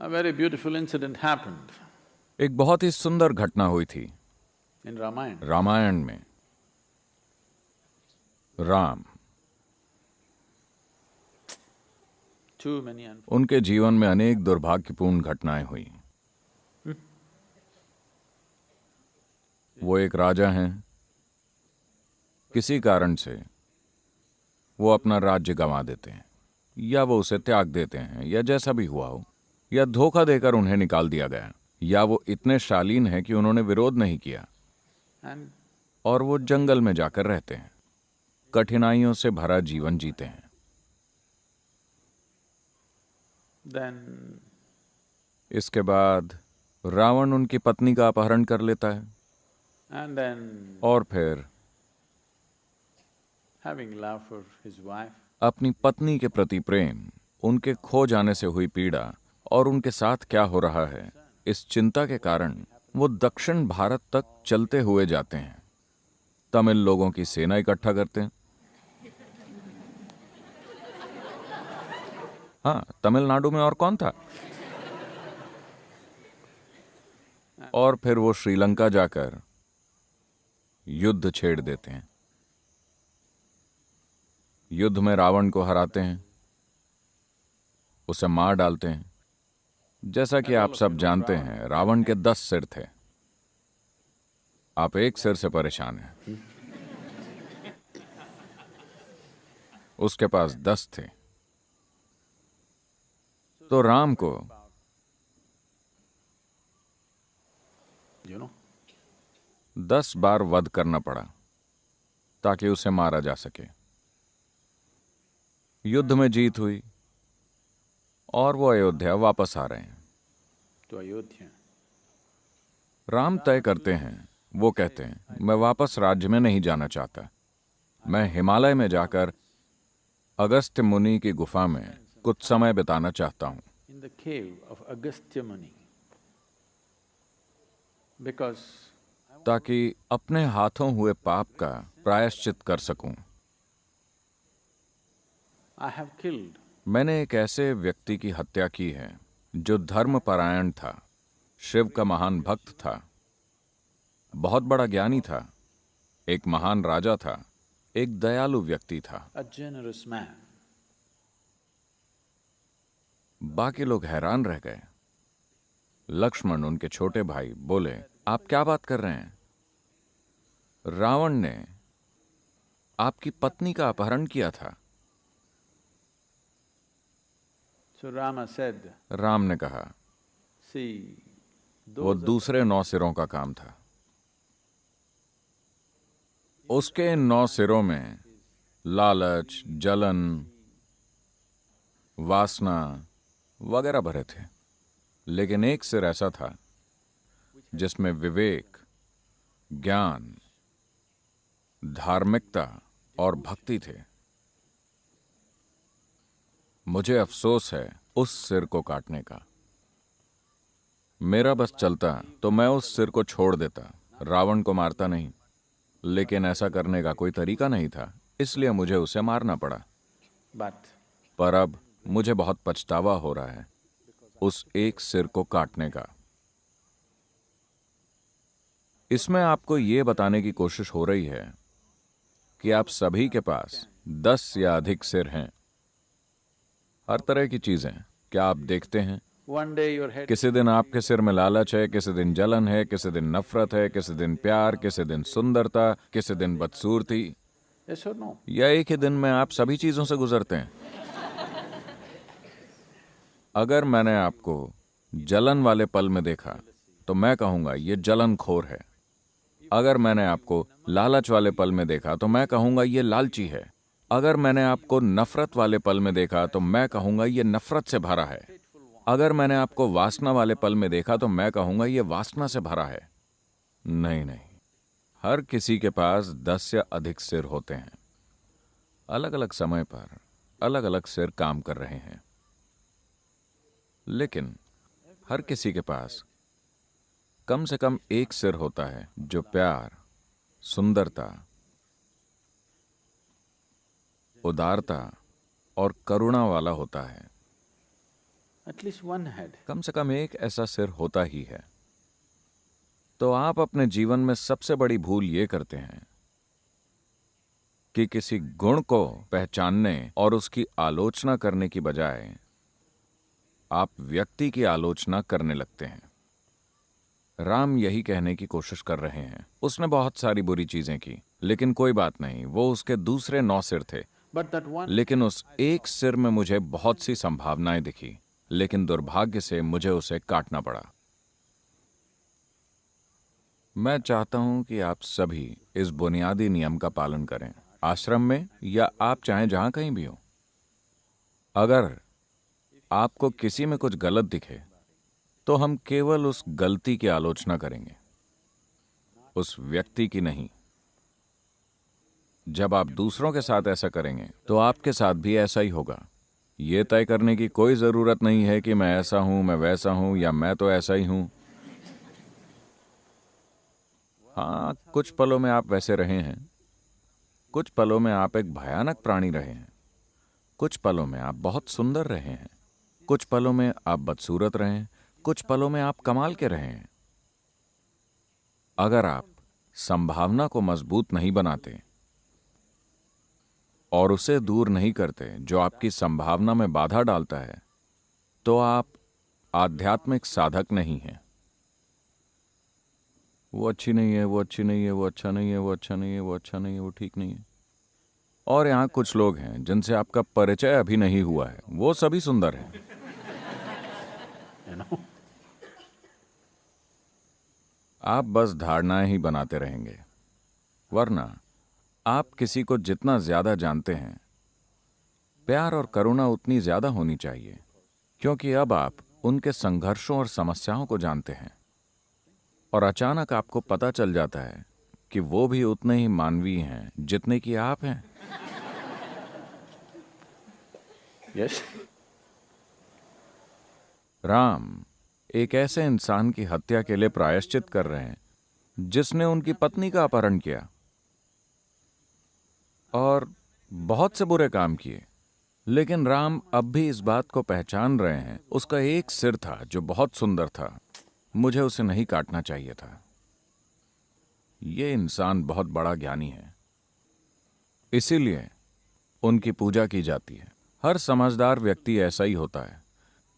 A very beautiful incident happened एक बहुत ही सुंदर घटना हुई थी in Ramayana. रामायण में। राम, Too many उनके जीवन में अनेक दुर्भाग्यपूर्ण घटनाएं हुई। वो एक राजा हैं, किसी कारण से वो अपना राज्य गंवा देते हैं, या वो उसे त्याग देते हैं, या जैसा भी हुआ हो, या धोखा देकर उन्हें निकाल दिया गया, या वो इतने शालीन हैं कि उन्होंने विरोध नहीं किया and और वो जंगल में जाकर रहते हैं, कठिनाइयों से भरा जीवन जीते हैं। then इसके बाद रावण उनकी पत्नी का अपहरण कर लेता है and then और फिर having love for his wife, अपनी पत्नी के प्रति प्रेम, उनके खो जाने से हुई पीड़ा और उनके साथ क्या हो रहा है, इस चिंता के कारण वो दक्षिण भारत तक चलते हुए जाते हैं। तमिल लोगों की सेना इकट्ठा करते हैं। हाँ, तमिलनाडु में और कौन था। और फिर वो श्रीलंका जाकर युद्ध छेड़ देते हैं। युद्ध में रावण को हराते हैं, उसे मार डालते हैं। जैसा कि आप सब जानते हैं, रावण के 10 सिर थे। आप एक सिर से परेशान हैं, उसके पास 10 थे। तो राम को you know. 10 बार वध करना पड़ा ताकि उसे मारा जा सके। युद्ध में जीत हुई और वो अयोध्या वापस आ रहे हैं। To Ayodhya. राम तय करते हैं, वो कहते हैं, मैं वापस राज्य में नहीं जाना चाहता। मैं हिमालय में जाकर अगस्त्य मुनि की गुफा में कुछ समय बिताना चाहता हूं। In the cave of Agastya Muni. Because ताकि अपने हाथों हुए पाप का प्रायश्चित कर सकूं। I have killed मैंने एक ऐसे व्यक्ति की हत्या की है जो धर्मपरायण था, शिव का महान भक्त था, बहुत बड़ा ज्ञानी था, एक महान राजा था, एक दयालु व्यक्ति था। a generous man. बाकी लोग हैरान रह गए। लक्ष्मण, उनके छोटे भाई, बोले, आप क्या बात कर रहे हैं? रावण ने आपकी पत्नी का अपहरण किया था। So Rama said, राम ने कहा, see, वो those are दूसरे 9 सिरों का काम था। उसके इन 9 सिरों में लालच, जलन, वासना वगैरह भरे थे, लेकिन एक सिर ऐसा था जिसमें विवेक, ज्ञान, धार्मिकता और भक्ति थे। मुझे अफसोस है उस सिर को काटने का। मेरा बस चलता तो मैं उस सिर को छोड़ देता, रावण को मारता नहीं, लेकिन ऐसा करने का कोई तरीका नहीं था, इसलिए मुझे उसे मारना पड़ा। but पर अब मुझे बहुत पछतावा हो रहा है उस एक सिर को काटने का। इसमें आपको ये बताने की कोशिश हो रही है कि आप सभी के पास 10 या अधिक सिर हैं। हर तरह की चीजें क्या आप देखते हैं? one day your head किसी दिन आपके सिर में लालच है, किसी दिन जलन है, किसी दिन नफरत है, किसी दिन प्यार, किसी दिन सुंदरता, किसी दिन बदसूरती, yes or no? या एक ही दिन में आप सभी चीजों से गुजरते हैं। अगर मैंने आपको जलन वाले पल में देखा तो मैं कहूंगा ये जलनखोर है। अगर मैंने आपको लालच वाले पल में देखा तो मैं कहूंगा ये लालची है। अगर मैंने आपको नफरत वाले पल में देखा तो मैं कहूंगा ये नफरत से भरा है। अगर मैंने आपको वासना वाले पल में देखा तो मैं कहूंगा ये वासना से भरा है। नहीं नहीं, हर किसी के पास 10 या अधिक सिर होते हैं। अलग अलग समय पर अलग अलग सिर काम कर रहे हैं, लेकिन हर किसी के पास कम से कम एक सिर होता है जो प्यार, सुंदरता, उदारता और करुणा वाला होता है। at least one head. कम से कम एक ऐसा सिर होता ही है। तो आप अपने जीवन में सबसे बड़ी भूल ये करते हैं कि किसी गुण को पहचानने और उसकी आलोचना करने की बजाय आप व्यक्ति की आलोचना करने लगते हैं। राम यही कहने की कोशिश कर रहे हैं। उसने बहुत सारी बुरी चीजें की, लेकिन कोई बात नहीं, वो उसके दूसरे 9 सिर थे। But that one, लेकिन उस एक सिर में मुझे बहुत सी संभावनाएं दिखी, लेकिन दुर्भाग्य से मुझे उसे काटना पड़ा। मैं चाहता हूं कि आप सभी इस बुनियादी नियम का पालन करें, आश्रम में या आप चाहे जहां कहीं भी हो। अगर आपको किसी में कुछ गलत दिखे तो हम केवल उस गलती की आलोचना करेंगे, उस व्यक्ति की नहीं। जब आप दूसरों के साथ ऐसा करेंगे तो आपके साथ भी ऐसा ही होगा। यह तय करने की कोई जरूरत नहीं है कि मैं ऐसा हूं, मैं वैसा हूं, या मैं तो ऐसा ही हूं। हाँ, कुछ पलों में आप वैसे रहे हैं, कुछ पलों में आप एक भयानक प्राणी रहे हैं, कुछ पलों में आप बहुत सुंदर रहे हैं, कुछ पलों में आप बदसूरत रहे हैं, कुछ पलों में आप कमाल के रहे हैं। अगर आप संभावना को मजबूत नहीं बनाते और उसे दूर नहीं करते जो आपकी संभावना में बाधा डालता है, तो आप आध्यात्मिक साधक नहीं हैं। वो अच्छी नहीं है, वो अच्छी नहीं है, वो अच्छा नहीं है, वो अच्छा नहीं है, वो अच्छा नहीं है, वो ठीक नहीं है। और यहां कुछ लोग हैं जिनसे आपका परिचय अभी नहीं हुआ है, वो सभी सुंदर हैं। you know. आप बस धारणाएं ही बनाते रहेंगे, वरना आप किसी को जितना ज्यादा जानते हैं, प्यार और करुणा उतनी ज्यादा होनी चाहिए, क्योंकि अब आप उनके संघर्षों और समस्याओं को जानते हैं और अचानक आपको पता चल जाता है कि वो भी उतने ही मानवीय हैं जितने कि आप हैं। Yes? राम एक ऐसे इंसान की हत्या के लिए प्रायश्चित कर रहे हैं जिसने उनकी पत्नी का अपहरण किया और बहुत से बुरे काम किए। लेकिन राम अब भी इस बात को पहचान रहे हैं, उसका एक सिर था जो बहुत सुंदर था, मुझे उसे नहीं काटना चाहिए था। यह इंसान बहुत बड़ा ज्ञानी है, इसीलिए उनकी पूजा की जाती है। हर समझदार व्यक्ति ऐसा ही होता है।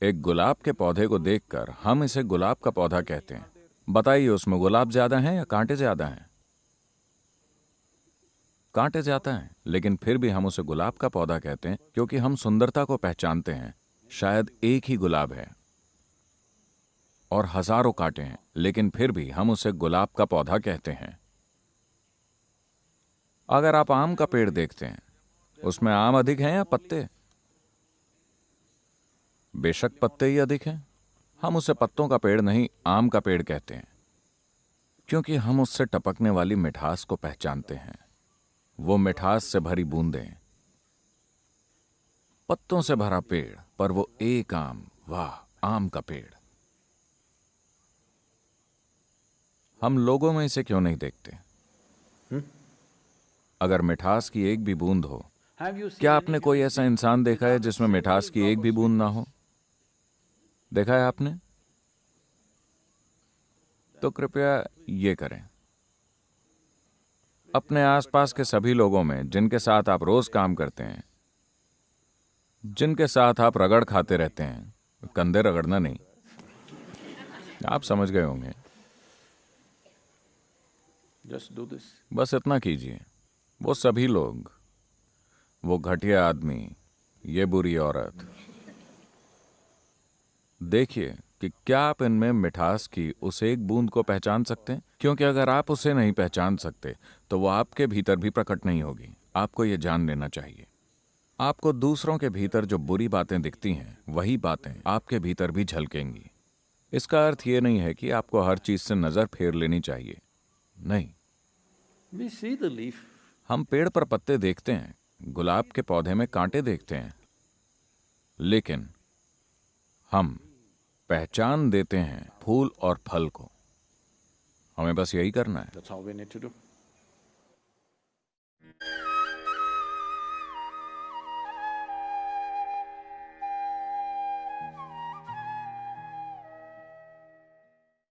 एक गुलाब के पौधे को देखकर हम इसे गुलाब का पौधा कहते हैं। बताइए, उसमें गुलाब ज्यादा हैं या कांटे ज्यादा हैं? कांटे ज्यादा हैं, लेकिन फिर भी हम उसे गुलाब का पौधा कहते हैं क्योंकि हम सुंदरता को पहचानते हैं। शायद एक ही गुलाब है और हजारों कांटे हैं, लेकिन फिर भी हम उसे गुलाब का पौधा कहते हैं। अगर आप आम का पेड़ देखते हैं, उसमें आम अधिक हैं या पत्ते? बेशक पत्ते ही अधिक हैं। हम उसे पत्तों का पेड़ नहीं, आम का पेड़ कहते हैं, क्योंकि हम उससे टपकने वाली मिठास को पहचानते हैं। वो मिठास से भरी बूंदें, पत्तों से भरा पेड़, पर वो एक आम, वाह, आम का पेड़। हम लोगों में इसे क्यों नहीं देखते? अगर मिठास की एक भी बूंद हो, Have you seen क्या any आपने कोई ऐसा इंसान देखा है जिसमें मिठास की एक भी बूंद ना हो? देखा है आपने? तो कृपया ये करें। अपने आसपास के सभी लोगों में जिनके साथ आप रोज काम करते हैं, जिनके साथ आप रगड़ खाते रहते हैं, कंधे रगड़ना नहीं, आप समझ गए होंगे, Just do this. बस इतना कीजिए। वो सभी लोग, वो घटिया आदमी, ये बुरी औरत, देखिए कि क्या आप इनमें मिठास की उस एक बूंद को पहचान सकते हैं? क्योंकि अगर आप उसे नहीं पहचान सकते तो वो आपके भीतर भी प्रकट नहीं होगी। आपको ये जान लेना चाहिए। आपको दूसरों के भीतर जो बुरी बातें दिखती हैं, वही बातें आपके भीतर भी झलकेंगी। इसका अर्थ ये नहीं है कि आपको हर चीज से नजर फेर लेनी चाहिए, नहीं। We see the leaf. हम पेड़ पर पत्ते देखते हैं, गुलाब के पौधे में कांटे देखते हैं, लेकिन हम पहचान देते हैं फूल और फल को। हमें बस यही करना है। That's all we need to do.